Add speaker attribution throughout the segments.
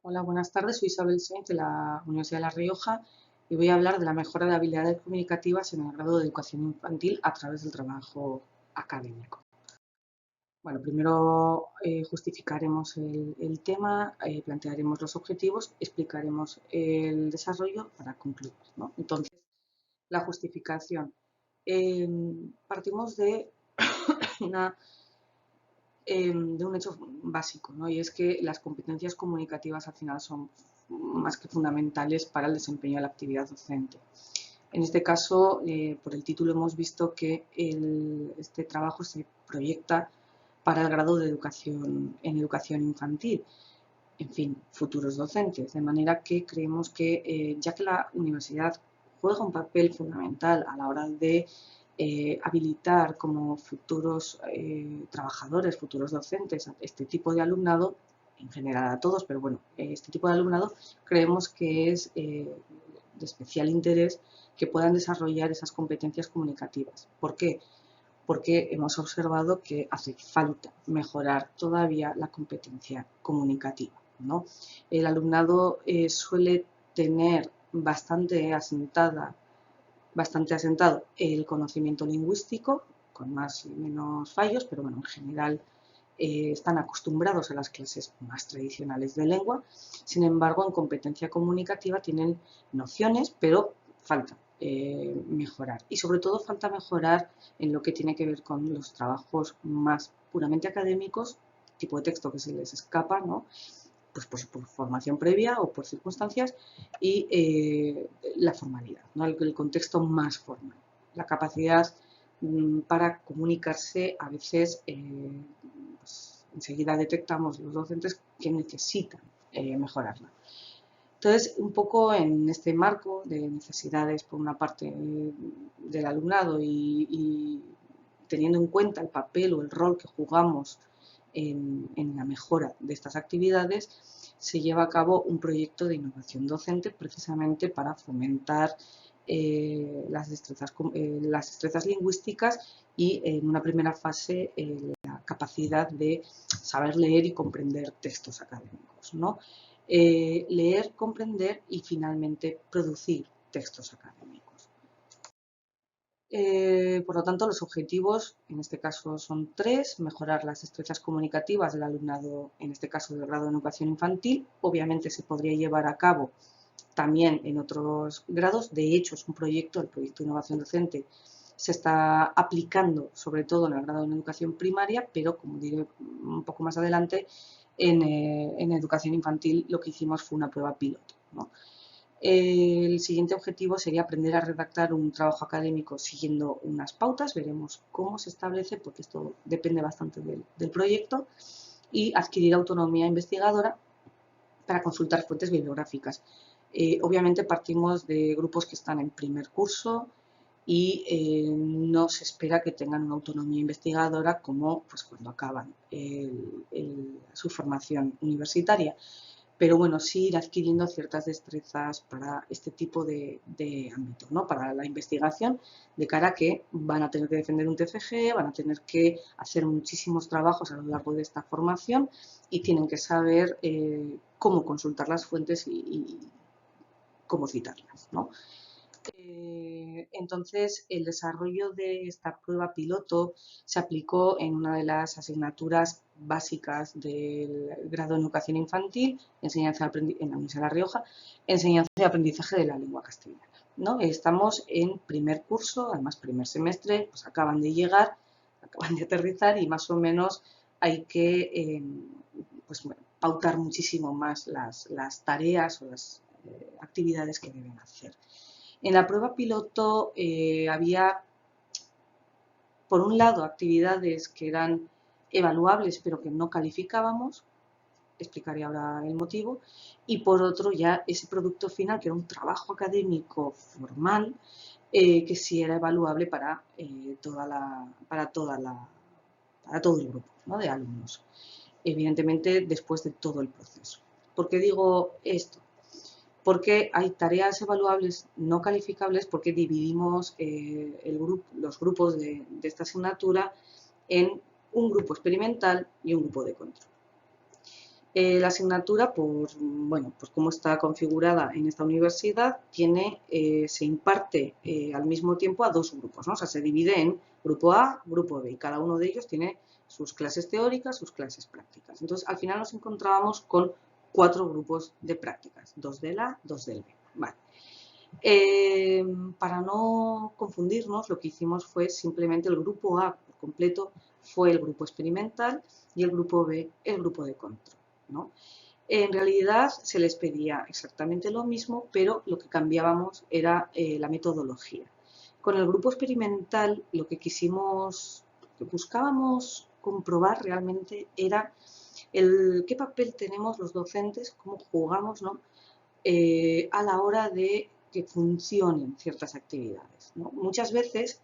Speaker 1: Hola, buenas tardes. Soy Isabel Sainz de la Universidad de La Rioja y voy a hablar de la mejora de habilidades comunicativas en el grado de educación infantil a través del trabajo académico. Bueno, primero justificaremos el tema, plantearemos los objetivos, explicaremos el desarrollo para concluir, ¿no? Entonces, la justificación. Partimos de una de un hecho básico, ¿no? Y es que las competencias comunicativas al final son más que fundamentales para el desempeño de la actividad docente. En este caso, por el título hemos visto que este trabajo se proyecta para el grado de educación en educación infantil, en fin, futuros docentes, de manera que creemos que ya que la universidad juega un papel fundamental a la hora de habilitar como futuros trabajadores, futuros docentes, a este tipo de alumnado, en general a todos, pero bueno, este tipo de alumnado creemos que es de especial interés que puedan desarrollar esas competencias comunicativas. ¿Por qué? Porque hemos observado que hace falta mejorar todavía la competencia comunicativa, ¿no? El alumnado suele tener bastante asentado el conocimiento lingüístico, con más y menos fallos, pero bueno, en general están acostumbrados a las clases más tradicionales de lengua. Sin embargo, en competencia comunicativa tienen nociones, pero falta mejorar. Y sobre todo falta mejorar en lo que tiene que ver con los trabajos más puramente académicos, tipo de texto que se les escapa, ¿no? Pues por formación previa o por circunstancias, y la formalidad, ¿no? El contexto más formal. La capacidad para comunicarse a veces pues, enseguida detectamos los docentes que necesitan mejorarla. Entonces, un poco en este marco de necesidades, por una parte, del alumnado y teniendo en cuenta el papel o el rol que jugamos en la mejora de estas actividades, se lleva a cabo un proyecto de innovación docente precisamente para fomentar las destrezas lingüísticas y en una primera fase la capacidad de saber leer y comprender textos académicos, ¿no? Leer, comprender y finalmente producir textos académicos. Por lo tanto, los objetivos en este caso son tres: mejorar las destrezas comunicativas del alumnado, en este caso del grado de educación infantil. Obviamente se podría llevar a cabo también en otros grados. De hecho, es un proyecto, el proyecto de innovación docente se está aplicando sobre todo en el grado de educación primaria, pero como diré un poco más adelante, en educación infantil lo que hicimos fue una prueba piloto, ¿no? El siguiente objetivo sería aprender a redactar un trabajo académico siguiendo unas pautas. Veremos cómo se establece, porque esto depende bastante del proyecto, y adquirir autonomía investigadora para consultar fuentes bibliográficas. Obviamente partimos de grupos que están en primer curso y no se espera que tengan una autonomía investigadora como pues, cuando acaban su formación universitaria. Pero bueno, sí ir adquiriendo ciertas destrezas para este tipo de ámbito, ¿no? Para la investigación, de cara a que van a tener que defender un TFG, van a tener que hacer muchísimos trabajos a lo largo de esta formación y tienen que saber cómo consultar las fuentes y cómo citarlas, ¿no? Entonces, el desarrollo de esta prueba piloto se aplicó en una de las asignaturas básicas del grado en educación infantil, enseñanza en la Universidad de La Rioja, enseñanza y aprendizaje de la lengua castellana, ¿no? Estamos en primer curso, además primer semestre, pues acaban de llegar, acaban de aterrizar y más o menos hay que pues, bueno, pautar muchísimo más las tareas o las actividades que deben hacer. En la prueba piloto había, por un lado, actividades que eran evaluables pero que no calificábamos, explicaré ahora el motivo, y por otro ya ese producto final, que era un trabajo académico formal, que sí era evaluable para todo el grupo, ¿no? De alumnos, evidentemente después de todo el proceso. ¿Por qué digo esto? Porque hay tareas evaluables no calificables, porque dividimos los grupos de esta asignatura en un grupo experimental y un grupo de control. La asignatura, bueno, por cómo está configurada en esta universidad, se imparte al mismo tiempo a dos grupos, ¿no? O sea, se divide en grupo A, grupo B, y cada uno de ellos tiene sus clases teóricas, sus clases prácticas. Entonces, al final nos encontrábamos con 4 grupos de prácticas, 2 del A, 2 del B. Vale. Para no confundirnos, lo que hicimos fue simplemente el grupo A por completo fue el grupo experimental y el grupo B el grupo de control, ¿no? En realidad se les pedía exactamente lo mismo, pero lo que cambiábamos era la metodología. Con el grupo experimental lo que buscábamos comprobar realmente era qué papel tenemos los docentes, cómo jugamos, ¿no? A la hora de que funcionen ciertas actividades, ¿no? Muchas veces,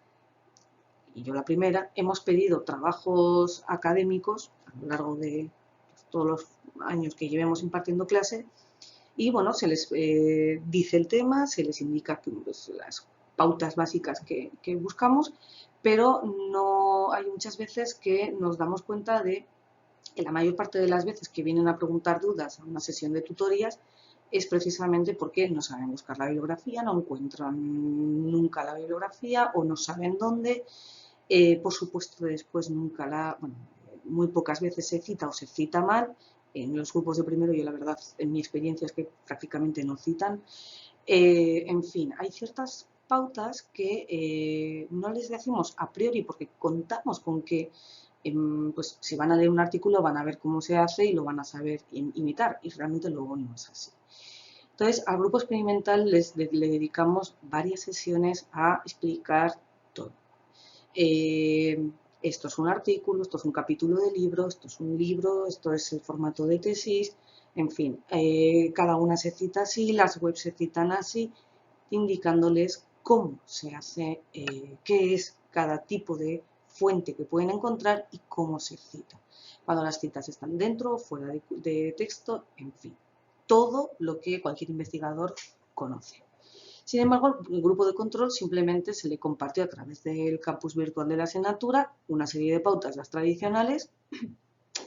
Speaker 1: y yo la primera, hemos pedido trabajos académicos a lo largo de todos los años que llevemos impartiendo clase y bueno, se les dice el tema, se les indica pues, las pautas básicas que buscamos, pero no hay muchas veces que nos damos cuenta de que la mayor parte de las veces que vienen a preguntar dudas a una sesión de tutorías es precisamente porque no saben buscar la bibliografía, no encuentran nunca la bibliografía o no saben dónde. Por supuesto, después bueno, muy pocas veces se cita o se cita mal. En los grupos de primero, yo la verdad, en mi experiencia es que prácticamente no citan. En fin, hay ciertas pautas que no les decimos a priori porque contamos con que pues si van a leer un artículo van a ver cómo se hace y lo van a saber imitar y realmente luego no es así. Entonces, al grupo experimental le dedicamos varias sesiones a explicar todo. Esto es un artículo, esto es un capítulo de libro, esto es un libro, esto es el formato de tesis, en fin, cada una se cita así, las webs se citan así, indicándoles cómo se hace, qué es cada tipo de fuente que pueden encontrar y cómo se cita. Cuando las citas están dentro o fuera de texto, en fin, todo lo que cualquier investigador conoce. Sin embargo, el grupo de control simplemente se le compartió a través del campus virtual de la asignatura una serie de pautas, las tradicionales.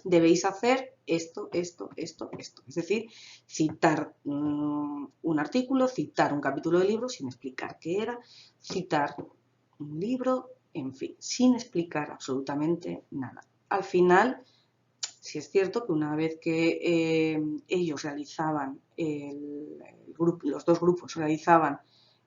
Speaker 1: Debéis hacer esto, esto, esto, esto. Es decir, citar un artículo, citar un capítulo de libro sin explicar qué era, citar un libro, en fin, sin explicar absolutamente nada. Al final, sí es cierto que una vez que ellos realizaban, los dos grupos realizaban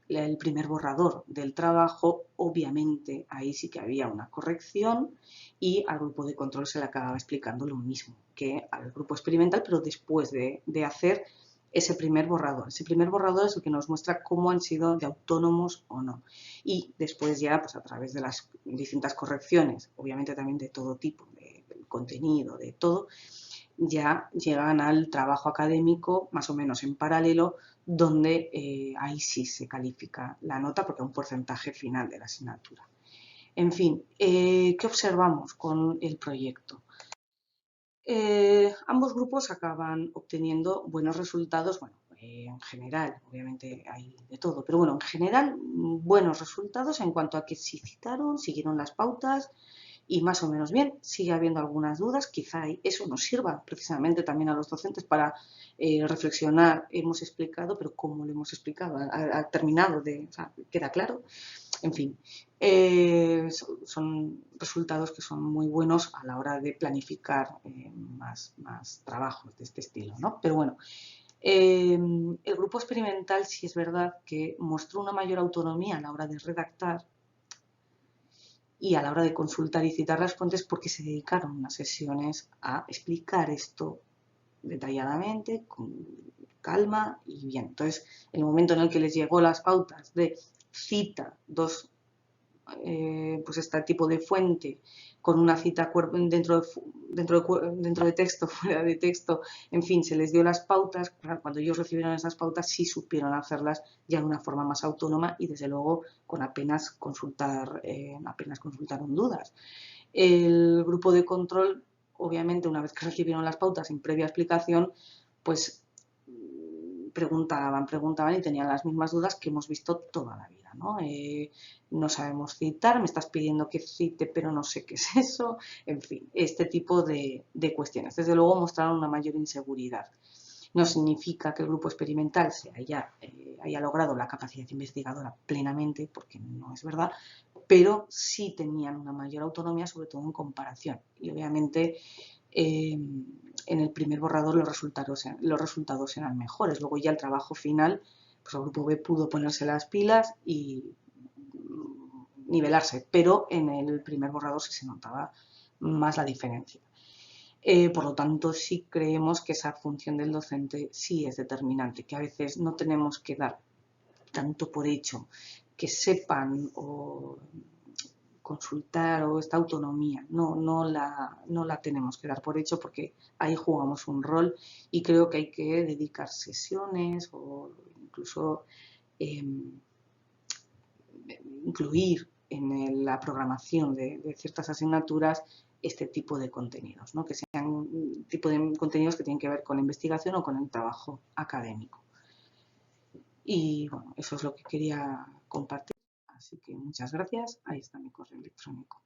Speaker 1: el primer borrador del trabajo, obviamente ahí sí que había una corrección y al grupo de control se le acababa explicando lo mismo que al grupo experimental, pero después de hacer ese primer borrador. Ese primer borrador es el que nos muestra cómo han sido de autónomos o no. Y después ya, pues a través de las distintas correcciones, obviamente también de todo tipo, del contenido, de todo, ya llegan al trabajo académico más o menos en paralelo, donde ahí sí se califica la nota porque es un porcentaje final de la asignatura. En fin, ¿qué observamos con el proyecto? Ambos grupos acaban obteniendo buenos resultados, bueno, en general, obviamente hay de todo, pero bueno, en general buenos resultados en cuanto a que sí citaron, siguieron las pautas y más o menos bien. Sigue habiendo algunas dudas, quizá eso nos sirva precisamente también a los docentes para reflexionar. Hemos explicado, pero ¿cómo lo hemos explicado? ¿Ha terminado o sea, queda claro? En fin, son resultados que son muy buenos a la hora de planificar más trabajos de este estilo, ¿no? Pero bueno, el grupo experimental sí es verdad que mostró una mayor autonomía a la hora de redactar y a la hora de consultar y citar las fuentes porque se dedicaron unas sesiones a explicar esto detalladamente, con calma y bien. Entonces, el momento en el que les llegó las pautas de cita pues este tipo de fuente con una cita dentro de texto, fuera de texto, en fin, se les dio las pautas. Cuando ellos recibieron esas pautas sí supieron hacerlas ya de una forma más autónoma y desde luego con apenas consultaron dudas. El grupo de control, obviamente, una vez que recibieron las pautas sin previa explicación, pues preguntaban y tenían las mismas dudas que hemos visto toda la vida. manera, ¿no? No sabemos citar, me estás pidiendo que cite, pero no sé qué es eso, en fin, este tipo de cuestiones. Desde luego mostraron una mayor inseguridad. No significa que el grupo experimental haya logrado la capacidad investigadora plenamente, porque no es verdad, pero sí tenían una mayor autonomía, sobre todo en comparación. Y obviamente en el primer borrador los resultados eran mejores. Luego ya el trabajo final, pues el grupo B pudo ponerse las pilas y nivelarse, pero en el primer borrador sí se notaba más la diferencia. Por lo tanto, sí creemos que esa función del docente sí es determinante, que a veces no tenemos que dar tanto por hecho que sepan o consultar o esta autonomía, no la tenemos que dar por hecho, porque ahí jugamos un rol y creo que hay que dedicar sesiones o incluso incluir en la programación de ciertas asignaturas este tipo de contenidos, ¿no? Que sean tipo de contenidos que tienen que ver con la investigación o con el trabajo académico. Y bueno, eso es lo que quería compartir. Así que muchas gracias. Ahí está mi correo electrónico.